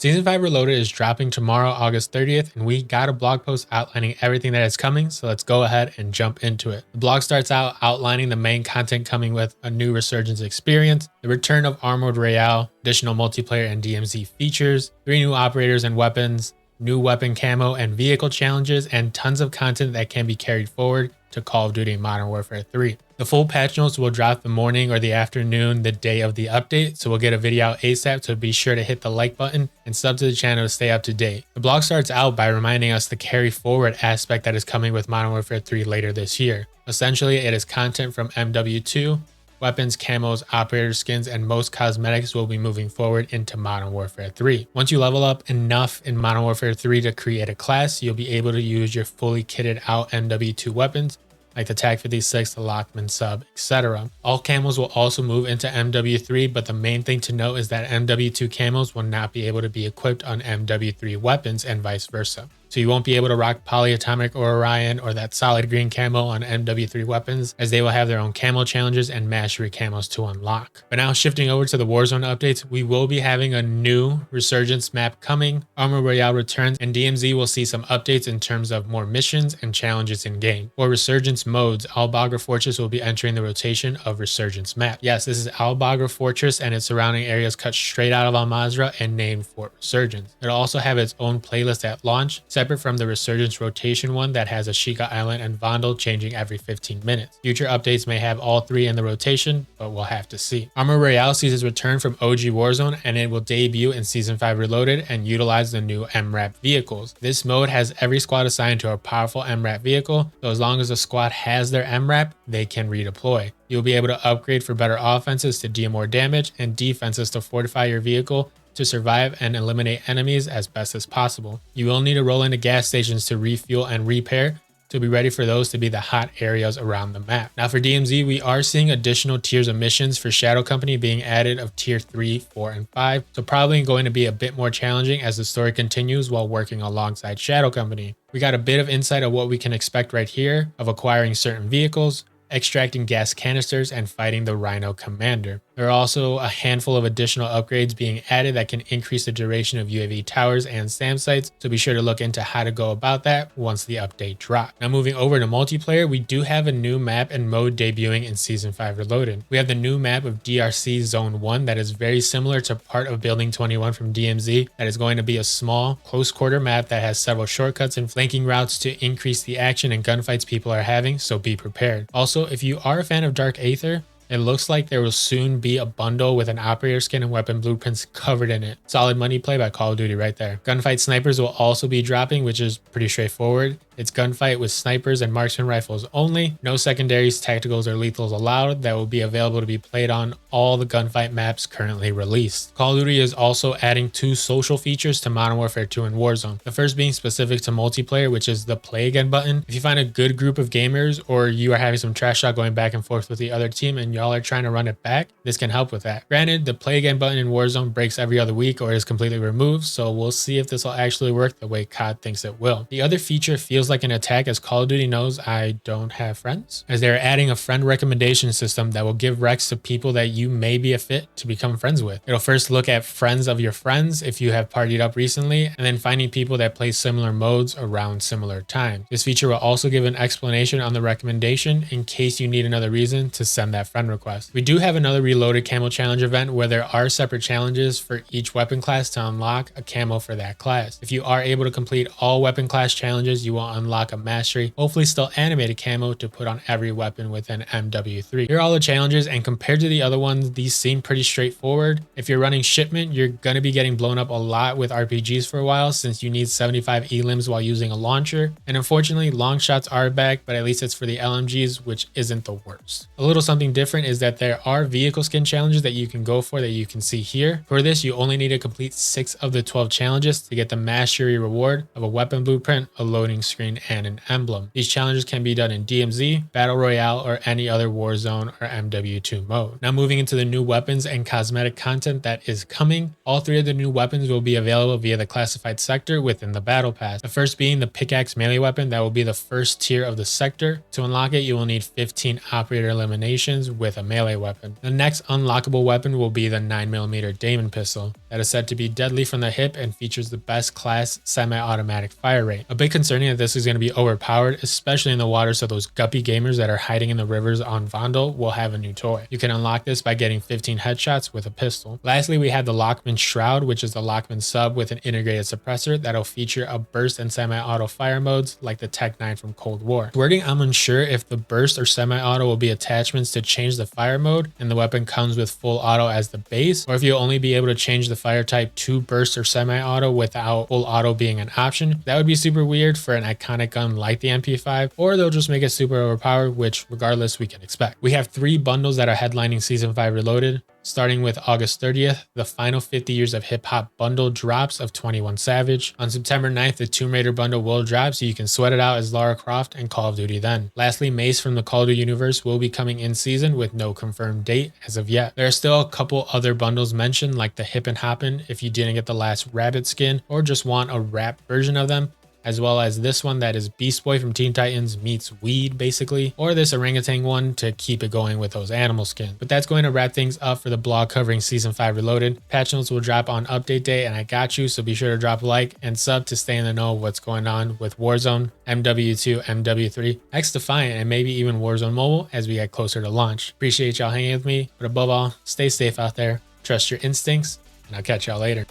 Season 5 Reloaded is dropping tomorrow, August 30th, and we got a blog post outlining everything that is coming, so let's go ahead and jump into it. The blog starts out outlining the main content coming with a new Resurgence experience, the return of Armored Royale, additional multiplayer and DMZ features, 3 new operators and weapons, new weapon camo and vehicle challenges, and tons of content that can be carried forward to Call of Duty Modern Warfare 3. The full patch notes will drop the morning or the afternoon the day of the update, so we'll get a video out ASAP, so be sure to hit the like button and sub to the channel to stay up to date. The blog starts out by reminding us the carry forward aspect that is coming with Modern Warfare 3 later this year. Essentially, it is content from MW2, weapons, camos, operator skins, and most cosmetics will be moving forward into Modern Warfare 3. Once you level up enough in Modern Warfare 3 to create a class, you'll be able to use your fully kitted out MW2 weapons, like the TAC 56, the Lockman sub, etc. All camos will also move into MW3, but the main thing to note is that MW2 camos will not be able to be equipped on MW3 weapons and vice versa. So you won't be able to rock Polyatomic or Orion or that solid green camo on MW3 weapons, as they will have their own camo challenges and mastery camos to unlock. But now shifting over to the Warzone updates, we will be having a new Resurgence map coming, Armor Royale returns, and DMZ will see some updates in terms of more missions and challenges in game. For Resurgence modes, all Bagra Fortress will be entering the rotation of Resurgence map. Yes, this is Al Bagra Fortress and its surrounding areas cut straight out of Al Mazrah and named for Resurgence. It'll also have its own playlist at launch, separate from the Resurgence rotation one that has Ashika Island and Vondel changing every 15 minutes. Future updates may have all 3 in the rotation, but we'll have to see. Armor Royale sees its return from OG Warzone, and it will debut in Season 5 Reloaded and utilize the new MRAP vehicles. This mode has every squad assigned to a powerful MRAP vehicle, so as long as the squad has their MRAP, they can redeploy. You'll be able to upgrade for better offenses to deal more damage and defenses to fortify your vehicle to survive and eliminate enemies as best as possible. You will need to roll into gas stations to refuel and repair, to be ready for those to be the hot areas around the map. Now for DMZ, we are seeing additional tiers of missions for Shadow Company being added of tier 3, 4, and 5, so probably going to be a bit more challenging as the story continues while working alongside Shadow Company. We got a bit of insight of what we can expect right here of acquiring certain vehicles, extracting gas canisters, and fighting the Rhino Commander. There are also a handful of additional upgrades being added that can increase the duration of UAV towers and SAM sites, so be sure to look into how to go about that once the update drops. Now moving over to multiplayer, we do have a new map and mode debuting in Season 5 Reloaded. We have the new map of DRC Zone 1 that is very similar to part of Building 21 from DMZ, that is going to be a small, close quarter map that has several shortcuts and flanking routes to increase the action and gunfights people are having, so be prepared. Also, if you are a fan of Dark Aether, it looks like there will soon be a bundle with an operator skin and weapon blueprints covered in it. Solid money play by Call of Duty right there. Gunfight snipers will also be dropping, which is pretty straightforward. It's gunfight with snipers and marksman rifles only. No secondaries, tacticals, or lethals allowed. That will be available to be played on all the gunfight maps currently released. Call of Duty is also adding 2 social features to Modern Warfare 2 and Warzone. The first being specific to multiplayer, which is the play again button. If you find a good group of gamers, or you are having some trash talk going back and forth with the other team and y'all are trying to run it back, this can help with that. Granted, the play again button in Warzone breaks every other week or is completely removed, so we'll see if this will actually work the way COD thinks it will. The other feature feels like an attack, as Call of Duty knows I don't have friends, as they're adding a friend recommendation system that will give recs to people that you may be a fit to become friends with. It'll first look at friends of your friends if you have partied up recently, and then finding people that play similar modes around similar times. This feature will also give an explanation on the recommendation in case you need another reason to send that friend request. We do have another Reloaded Camo Challenge event where there are separate challenges for each weapon class to unlock a camo for that class. If you are able to complete all weapon class challenges, you will unlock a mastery, hopefully still animated camo to put on every weapon within MW3. Here are all the challenges, and compared to the other ones, these seem pretty straightforward. If you're running shipment, you're going to be getting blown up a lot with RPGs for a while, since you need 75 elims while using a launcher, and unfortunately long shots are back, but at least it's for the LMGs, which isn't the worst. A little something different is that there are vehicle skin challenges that you can go for that you can see here. For this, you only need to complete 6 of the 12 challenges to get the mastery reward of a weapon blueprint, a loading screen, screen, and an emblem. These challenges can be done in DMZ, Battle Royale, or any other Warzone or MW2 mode. Now moving into the new weapons and cosmetic content that is coming. All 3 of the new weapons will be available via the classified sector within the battle pass. The first being the pickaxe melee weapon that will be the first tier of the sector. To unlock it, you will need 15 operator eliminations with a melee weapon. The next unlockable weapon will be the 9mm Damon pistol that is said to be deadly from the hip and features the best class semi-automatic fire rate. A bit concerning that this is going to be overpowered, especially in the water, so those guppy gamers that are hiding in the rivers on Vandal will have a new toy. You can unlock this by getting 15 headshots with a pistol. Lastly, we have the Lockman Shroud, which is the Lockman sub with an integrated suppressor that'll feature a burst and semi-auto fire modes like the Tech 9 from Cold War. Wording, I'm unsure if the burst or semi-auto will be attachments to change the fire mode and the weapon comes with full auto as the base, or if you'll only be able to change the fire type to burst or semi-auto without full auto being an option. That would be super weird for an iconic gun like the MP5, or they'll just make it super overpowered, which regardless we can expect. We have 3 bundles that are headlining Season 5 Reloaded. Starting with August 30th, the final 50 Years of Hip Hop bundle drops of 21 Savage. On September 9th, the Tomb Raider bundle will drop, so you can sweat it out as Lara Croft and Call of Duty then. Lastly, Mace from the Call of Duty universe will be coming in season with no confirmed date as of yet. There are still a couple other bundles mentioned, like the Hip and Hoppin' if you didn't get the last Rabbit skin or just want a rap version of them, as well as this one that is Beast Boy from Teen Titans meets Weed basically, or this orangutan one to keep it going with those animal skins. But that's going to wrap things up for the blog covering Season 5 Reloaded. Patch notes will drop on update day and I got you, so be sure to drop a like and sub to stay in the know of what's going on with Warzone, MW2, MW3, X Defiant, and maybe even Warzone Mobile as we get closer to launch. Appreciate y'all hanging with me, but above all, stay safe out there, trust your instincts, and I'll catch y'all later.